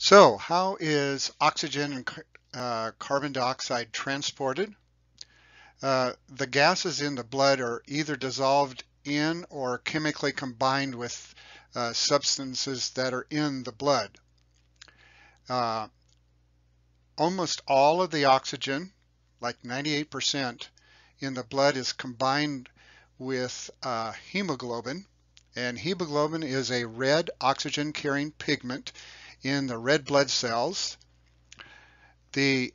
So, how is oxygen and carbon dioxide transported? The gases in the blood are either dissolved in or chemically combined with substances that are in the blood. Uh, Almost all of the oxygen, like 98% in the blood, is combined with hemoglobin. And hemoglobin is a red oxygen-carrying pigment in the red blood cells. The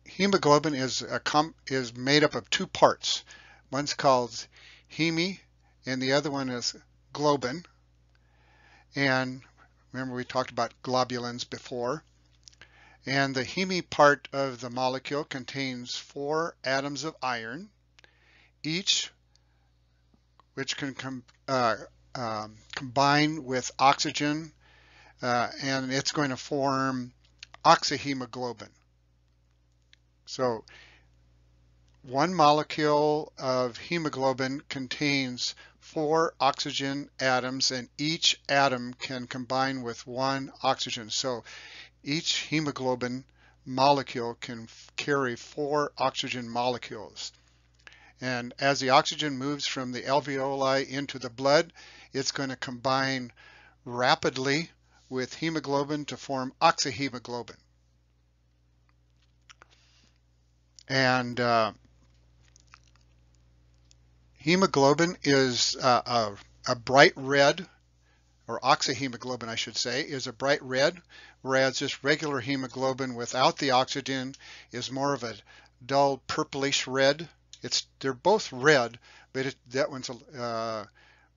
hemoglobin is made up of two parts. One's called heme, and the other one is globin. And remember, we talked about globulins before. And the heme part of the molecule contains 4 atoms of iron, each which can combine with oxygen, and it's going to form oxyhemoglobin. So one molecule of hemoglobin contains 4 oxygen atoms, and each atom can combine with 1 oxygen. So each hemoglobin molecule can carry 4 oxygen molecules. And as the oxygen moves from the alveoli into the blood, it's going to combine rapidly with hemoglobin to form oxyhemoglobin. And hemoglobin is a bright red, or oxyhemoglobin I should say, is a bright red, whereas just regular hemoglobin without the oxygen is more of a dull purplish red. They're both red, but that one's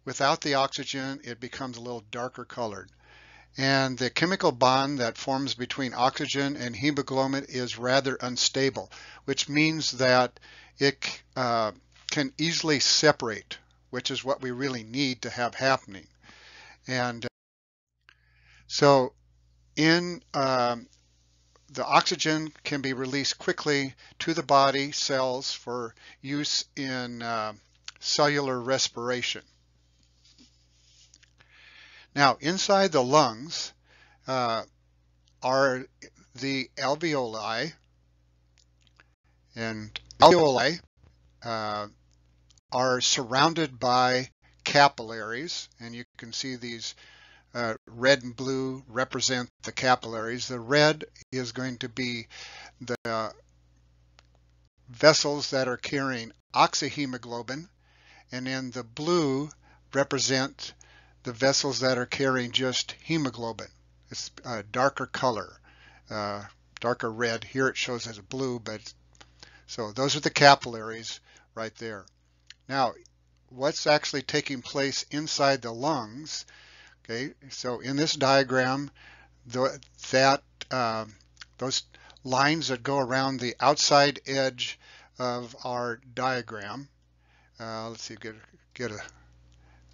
without the oxygen, it becomes a little darker colored. And the chemical bond that forms between oxygen and hemoglobin is rather unstable, which means that it can easily separate, which is what we really need to have happening. And so in the oxygen can be released quickly to the body cells for use in cellular respiration. Now, inside the lungs are the alveoli, and alveoli are surrounded by capillaries, and you can see these red and blue represent the capillaries. The red is going to be the vessels that are carrying oxyhemoglobin, and then the blue represent the vessels that are carrying just hemoglobin. It's a darker color, darker red. Here it shows as a blue, but so those are the capillaries right there. Now, what's actually taking place inside the lungs? Okay, so in this diagram, those lines that go around the outside edge of our diagram. Let's see,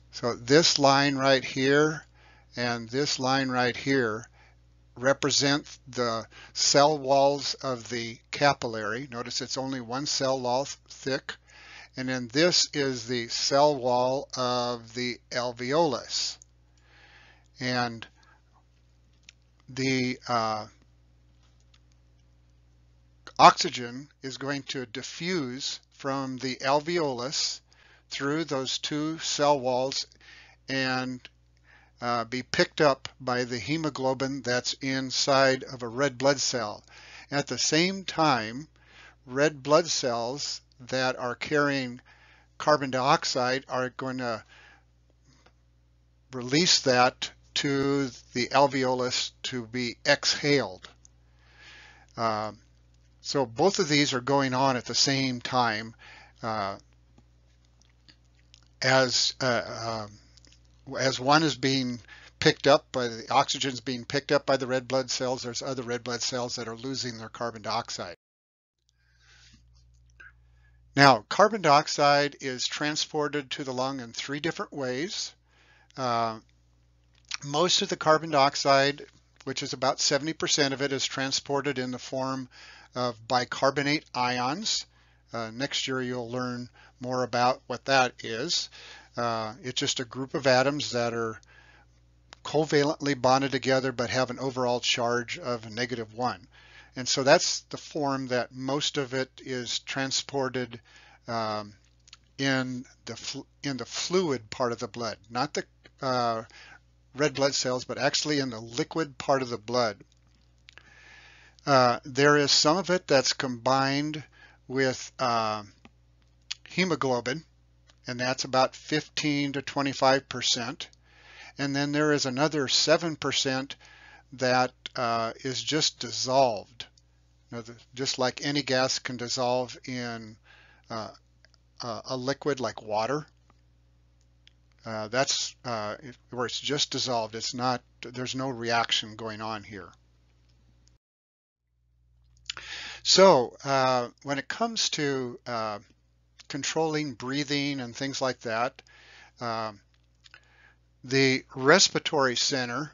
so this line right here and this line right here represent the cell walls of the capillary. Notice it's only one cell wall thick. And then this is the cell wall of the alveolus. And the oxygen is going to diffuse from the alveolus through those two cell walls and be picked up by the hemoglobin that's inside of a red blood cell. At the same time, red blood cells that are carrying carbon dioxide are going to release that to the alveolus to be exhaled. So both of these are going on at the same time as one is being picked up by the oxygen's being picked up by the red blood cells. There's other red blood cells that are losing their carbon dioxide. Now, carbon dioxide is transported to the lung in 3 different ways. Most of the carbon dioxide, which is about 70% of it, is transported in the form of bicarbonate ions. Next year you'll learn more about what that is. It's just a group of atoms that are covalently bonded together but have an overall charge of -1. And so that's the form that most of it is transported in the fluid part of the blood, not the red blood cells, but actually in the liquid part of the blood. There is some of it that's combined with hemoglobin, and that's about 15 to 25%. And then there is another 7% that is just dissolved. Just like any gas can dissolve in a liquid like water. That's where it's just dissolved. It's not, there's no reaction going on here. So when it comes to controlling breathing and things like that, the respiratory center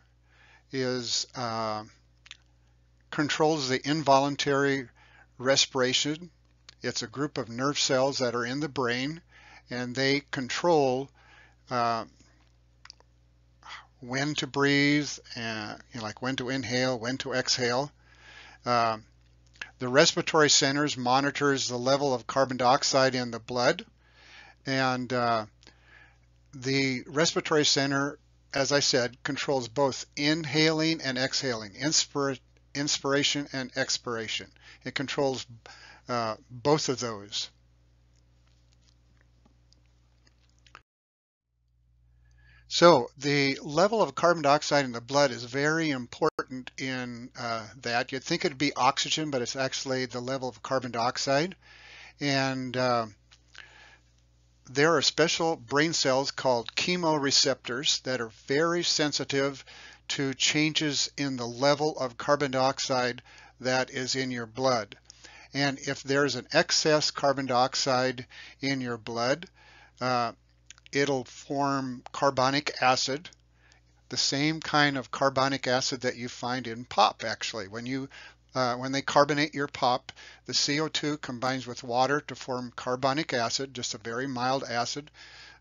controls the involuntary respiration. It's a group of nerve cells that are in the brain, and they control when to breathe, and like when to inhale, when to exhale. The respiratory centers monitors the level of carbon dioxide in the blood, and the respiratory center, as I said, controls both inhaling and exhaling, inspiration and expiration. It controls both of those. So the level of carbon dioxide in the blood is very important in that. You'd think it'd be oxygen, but it's actually the level of carbon dioxide. And there are special brain cells called chemoreceptors that are very sensitive to changes in the level of carbon dioxide that is in your blood. And if there's an excess carbon dioxide in your blood, it'll form carbonic acid, the same kind of carbonic acid that you find in pop, actually. When they carbonate your pop, the CO2 combines with water to form carbonic acid, just a very mild acid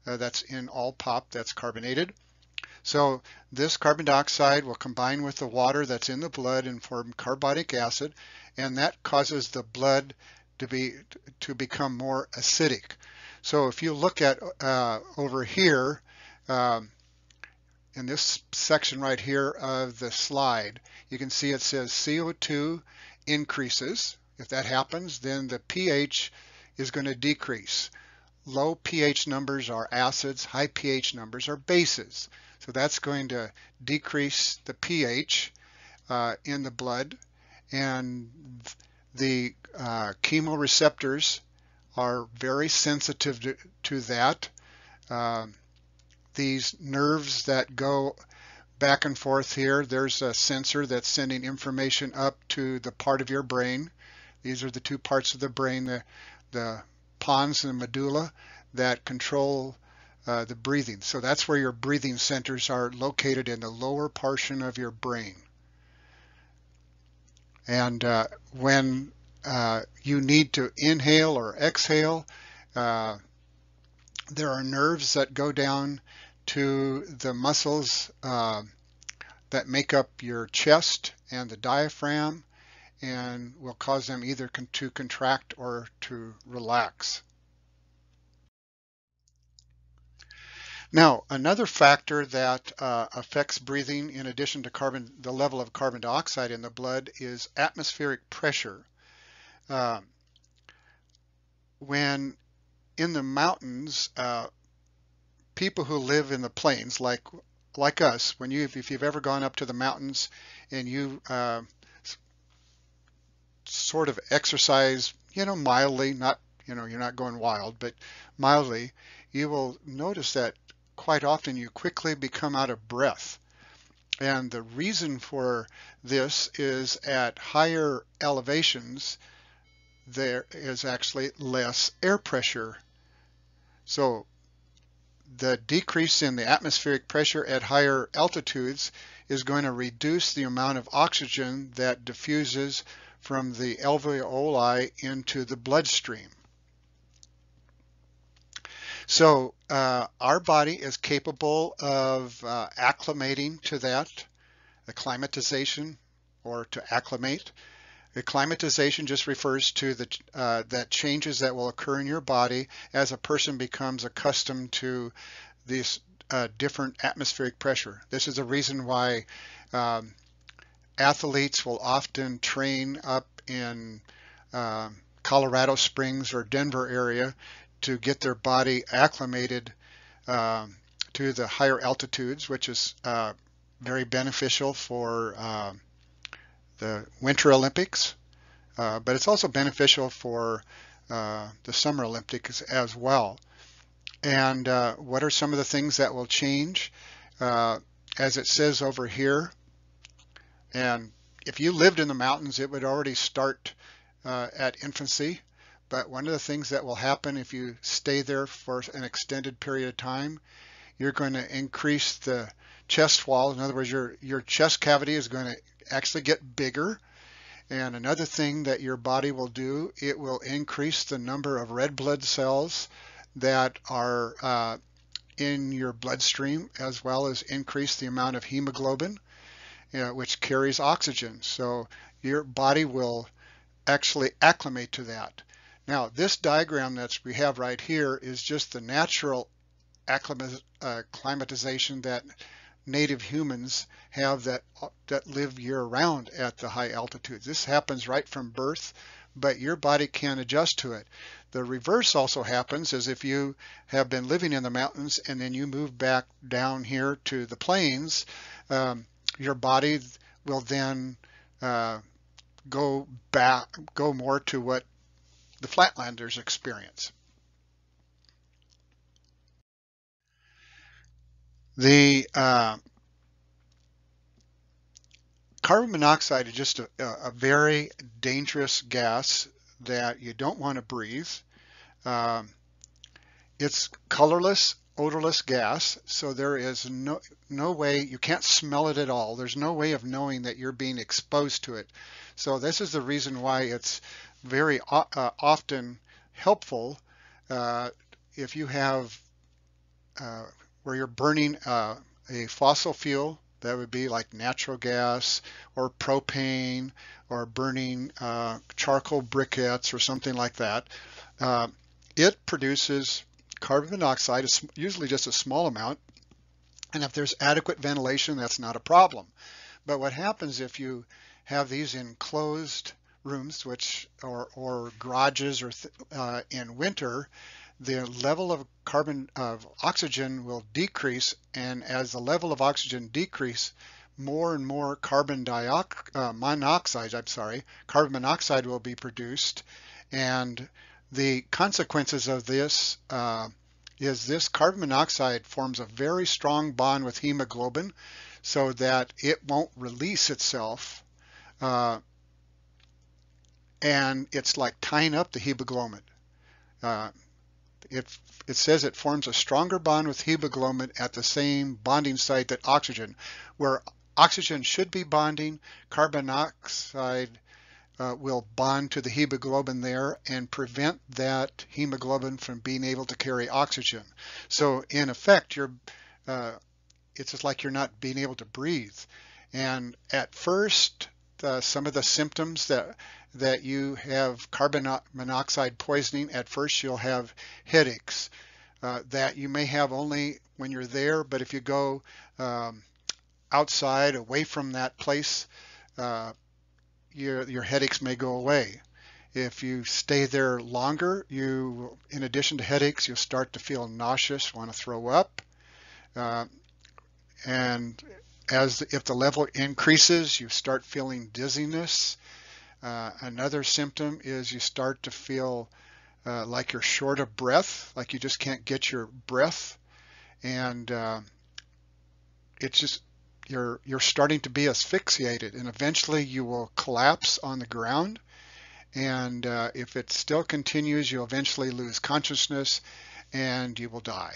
that's in all pop that's carbonated. So this carbon dioxide will combine with the water that's in the blood and form carbonic acid, and that causes the blood to become more acidic. So if you look at over here, in this section right here of the slide, you can see it says CO2 increases. If that happens, then the pH is going to decrease. Low pH numbers are acids, high pH numbers are bases. So that's going to decrease the pH in the blood, and the chemoreceptors are very sensitive to that. These nerves that go back and forth here, there's a sensor that's sending information up to the part of your brain. These are the two parts of the brain, the pons and the medulla, that control the breathing. So that's where your breathing centers are located, in the lower portion of your brain. And when you need to inhale or exhale, there are nerves that go down to the muscles that make up your chest and the diaphragm, and will cause them either to contract or to relax. Now, another factor that affects breathing, in addition to the level of carbon dioxide in the blood, is atmospheric pressure. When in the mountains, people who live in the plains, like us, if you've ever gone up to the mountains and you sort of exercise, mildly, not, you're not going wild, but mildly, you will notice that quite often you quickly become out of breath. And the reason for this is at higher elevations, there is actually less air pressure. So the decrease in the atmospheric pressure at higher altitudes is going to reduce the amount of oxygen that diffuses from the alveoli into the bloodstream. So our body is capable of acclimating to that, acclimatization, or to acclimate. Acclimatization just refers to the that changes that will occur in your body as a person becomes accustomed to this different atmospheric pressure. This is a reason why um, athletes will often train up in Colorado Springs or Denver area to get their body acclimated um, to the higher altitudes, which is very beneficial for the Winter Olympics, but it's also beneficial for the Summer Olympics as well. And what are some of the things that will change? As it says over here, and if you lived in the mountains, it would already start at infancy. But one of the things that will happen if you stay there for an extended period of time, you're going to increase the chest wall. In other words, your chest cavity is going to actually get bigger. And another thing that your body will do, it will increase the number of red blood cells that are in your bloodstream, as well as increase the amount of hemoglobin, which carries oxygen. So your body will actually acclimate to that. Now, this diagram that we have right here is just the natural acclimatization that native humans have that live year-round at the high altitudes. This happens right from birth, but your body can adjust to it. The reverse also happens is if you have been living in the mountains and then you move back down here to the plains, your body will then go more to what the flatlanders experience. The carbon monoxide is just a very dangerous gas that you don't want to breathe. It's colorless, odorless gas, so there is no way, you can't smell it at all. There's no way of knowing that you're being exposed to it. So this is the reason why it's very often helpful if you have where you're burning a fossil fuel. That would be like natural gas or propane or burning charcoal briquettes or something like that. It produces carbon monoxide, usually just a small amount. And if there's adequate ventilation, that's not a problem. But what happens if you have these enclosed rooms, which or garages or in winter, the level of oxygen will decrease, and as the level of oxygen decrease, more and more carbon monoxide will be produced, and the consequences of this is this carbon monoxide forms a very strong bond with hemoglobin, so that it won't release itself, and it's like tying up the hemoglobin. It says it forms a stronger bond with hemoglobin at the same bonding site that oxygen. Where oxygen should be bonding, carbon monoxide will bond to the hemoglobin there and prevent that hemoglobin from being able to carry oxygen. So in effect, it's just like you're not being able to breathe. And at first, some of the symptoms that you have carbon monoxide poisoning, at first you'll have headaches that you may have only when you're there, but if you go outside away from that place, your headaches may go away. If you stay there longer, in addition to headaches, you'll start to feel nauseous, want to throw up, and if the level increases, you start feeling dizziness. Another symptom is you start to feel like you're short of breath, like you just can't get your breath, and it's just you're starting to be asphyxiated, and eventually you will collapse on the ground. And if it still continues, you'll eventually lose consciousness and you will die.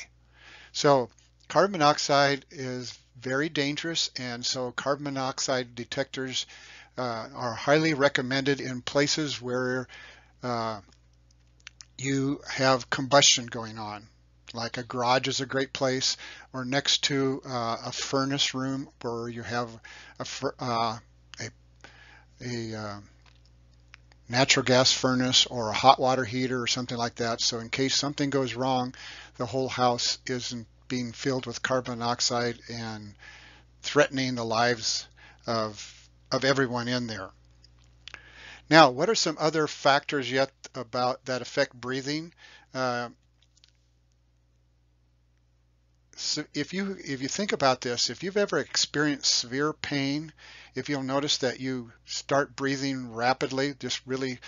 So carbon monoxide is very dangerous, and so carbon monoxide detectors are highly recommended in places where you have combustion going on, like a garage is a great place, or next to a furnace room where you have a, a natural gas furnace or a hot water heater or something like that. So in case something goes wrong, the whole house isn't being filled with carbon monoxide and threatening the lives of everyone in there. Now, what are some other factors yet about that affect breathing? So if you think about this, if you've ever experienced severe pain, if you'll notice that you start breathing rapidly, just really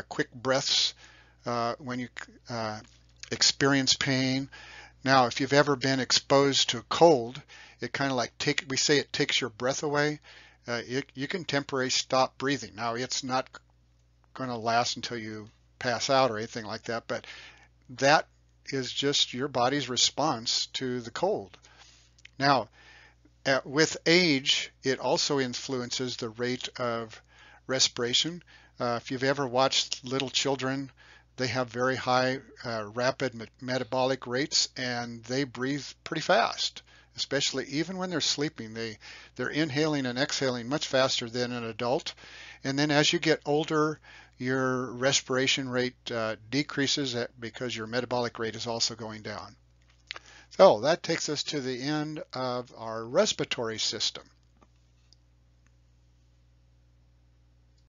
quick breaths when you experience pain. Now, if you've ever been exposed to cold, it kind of like we say it takes your breath away. You can temporarily stop breathing. Now, it's not going to last until you pass out or anything like that, but that is just your body's response to the cold. Now, with age, it also influences the rate of respiration. If you've ever watched little children, they have very high rapid metabolic rates, and they breathe pretty fast, especially even when they're sleeping. They're inhaling and exhaling much faster than an adult. And then as you get older, your respiration rate decreases because your metabolic rate is also going down. So that takes us to the end of our respiratory system.